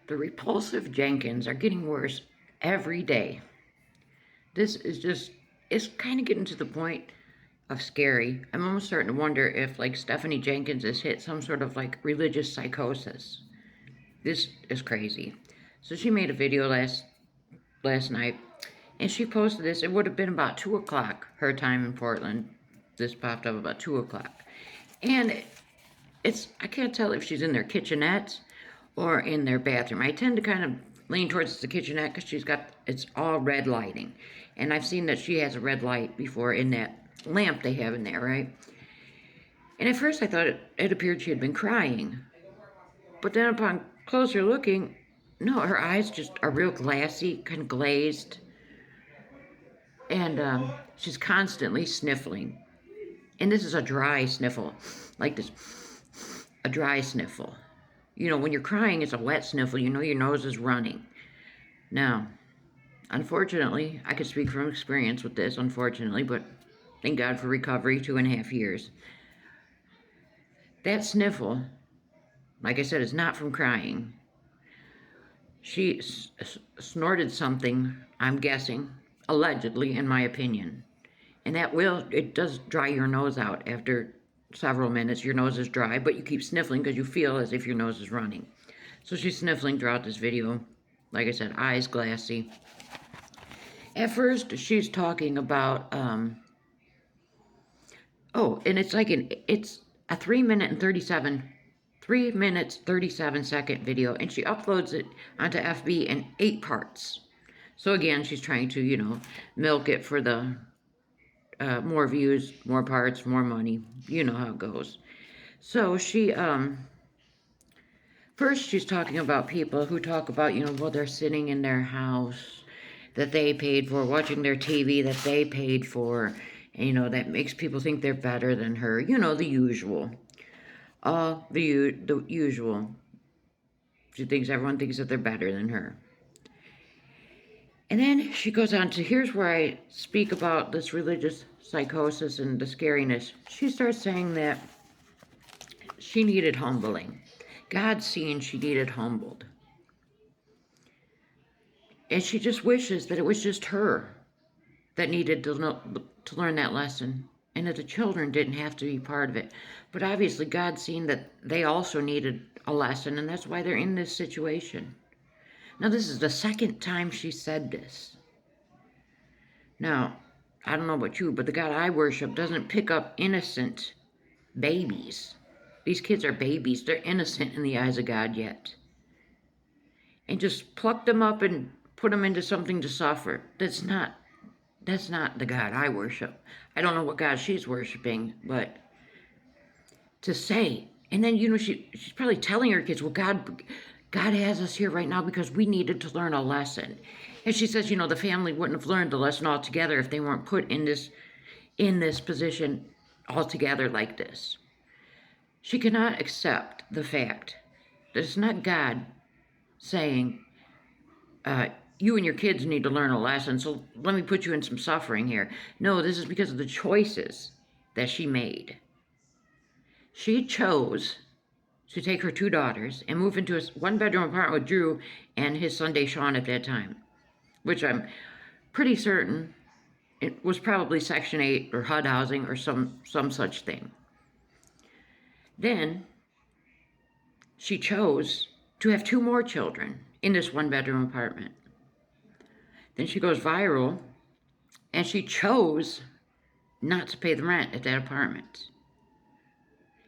The repulsive Jenkins are getting worse every day. This is just, it's kind of getting to the point of scary. I'm almost starting to wonder if, like, Stephanie Jenkins has hit some sort of, like, religious psychosis. This is crazy. So she made a video last night, and she posted this. It would have been about 2 o'clock, her time in Portland. This popped up about 2 o'clock. And I can't tell if she's in their kitchenette or in their bathroom. I tend to kind of lean towards the kitchenette because it's all red lighting. And I've seen that she has a red light before in that lamp they have in there, right? And at first I thought it appeared she had been crying. But then upon closer looking, no, her eyes just are real glassy, kind of glazed. And she's constantly sniffling. And this is a dry sniffle, like this, a dry sniffle. You know, when you're crying, it's a wet sniffle. You know your nose is running. Now, unfortunately, I could speak from experience with this, unfortunately, but thank God for recovery, 2.5 years. That sniffle, like I said, is not from crying. She snorted something, I'm guessing, allegedly, in my opinion. And it does dry your nose out after several minutes. Your nose is dry, but you keep sniffling because you feel as if your nose is running. So she's sniffling throughout this video. Like I said, eyes glassy. At first, she's talking about, and it's a 3 minutes, 37 second video, and she uploads it onto FB in 8 parts. So again, she's trying to, milk it for the more views, more parts, more money. You know how it goes. So first she's talking about people who talk about, they're sitting in their house that they paid for, watching their TV that they paid for, and, that makes people think they're better than her. The usual. The usual. Everyone thinks that they're better than her. And then she goes on to, here's where I speak about this religious psychosis and the scariness. She starts saying that she needed humbling. God seen she needed humbled. And she just wishes that it was just her that needed to learn that lesson, and that the children didn't have to be part of it. But obviously God seen that they also needed a lesson, and that's why they're in this situation. Now, this is the second time she said this. Now, I don't know about you, but the God I worship doesn't pick up innocent babies. These kids are babies. They're innocent in the eyes of God yet. And just pluck them up and put them into something to suffer. That's not the God I worship. I don't know what God she's worshiping, but to say, and then, she's probably telling her kids, well, God has us here right now because we needed to learn a lesson. And she says, the family wouldn't have learned the lesson altogether if they weren't put in this position altogether like this. She cannot accept the fact that it's not God saying, you and your kids need to learn a lesson, so let me put you in some suffering here. No, this is because of the choices that she made. She chose to take her 2 daughters and move into a 1-bedroom apartment with Drew and his son Deshaun at that time, which I'm pretty certain it was probably Section 8 or HUD housing or some such thing. Then she chose to have 2 more children in this 1-bedroom apartment. Then she goes viral, and she chose not to pay the rent at that apartment,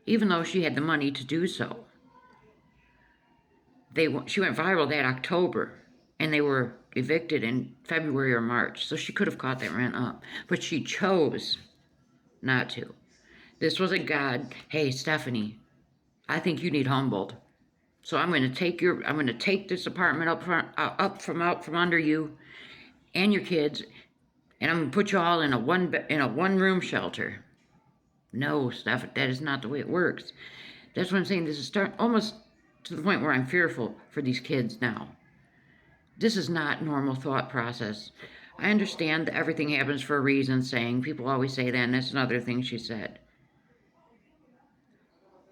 even though she had the money to do so. She went viral that October, and they were evicted in February or March, so she could have caught that rent up, but she chose not to. This wasn't God, hey, Stephanie, I think you need humbled, so I'm going to take this apartment up from under you and your kids, and I'm going to put you all in a one-room shelter. No, Steph, that is not the way it works. That's what I'm saying. This is almost to the point where I'm fearful for these kids now. This is not normal thought process. I understand that everything happens for a reason, people always say that, and that's another thing she said.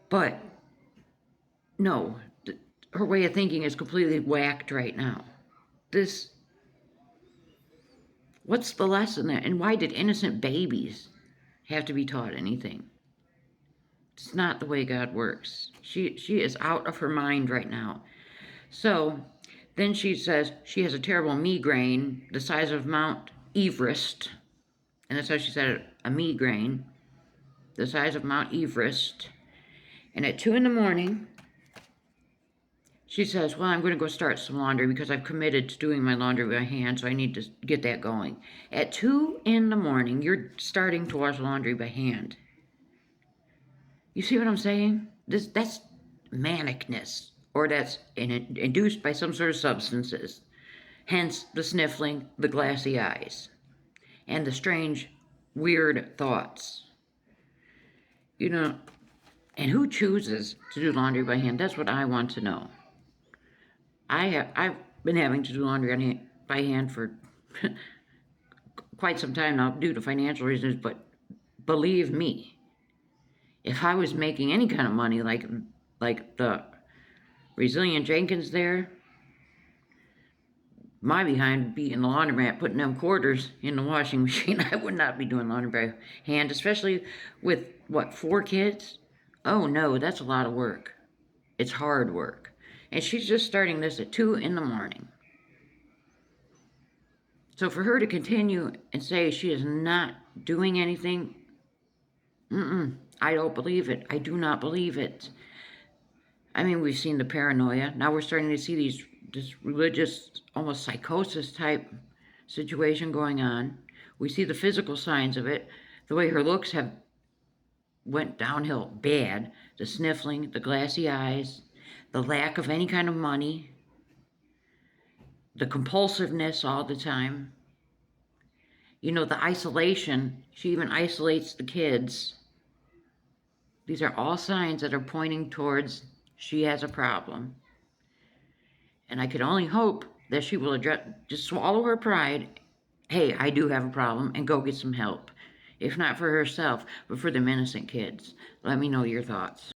But, no, her way of thinking is completely whacked right now. What's the lesson there? And why did innocent babies have to be taught anything? It's not the way God works. She is out of her mind right now. So then she says she has a terrible migraine the size of Mount Everest. And that's how she said it, a migraine the size of Mount Everest. And at 2 in the morning, she says, well, I'm going to go start some laundry because I've committed to doing my laundry by hand, so I need to get that going. At 2 in the morning, you're starting to wash laundry by hand. You see what I'm saying? That's manicness, or that's induced by some sort of substances. Hence the sniffling, the glassy eyes, and the strange, weird thoughts. You know, and who chooses to do laundry by hand? That's what I want to know. I've been having to do laundry by hand for quite some time now due to financial reasons, but believe me, if I was making any kind of money like the Stephanie Jenkins there, my behind would be in the laundromat putting them quarters in the washing machine. I would not be doing laundry by hand, especially with, 4 kids? Oh no, that's a lot of work. It's hard work. And she's just starting this at 2 in the morning. So for her to continue and say she is not doing anything, I don't believe it. I do not believe it. I mean, we've seen the paranoia. Now we're starting to see this religious, almost psychosis type situation going on. We see the physical signs of it. The way her looks have went downhill bad. The sniffling, the glassy eyes, the lack of any kind of money, the compulsiveness all the time. You know, the isolation. She even isolates the kids. These are all signs that are pointing towards she has a problem. And I could only hope that she will just swallow her pride. Hey, I do have a problem, and go get some help. If not for herself, but for them innocent kids. Let me know your thoughts.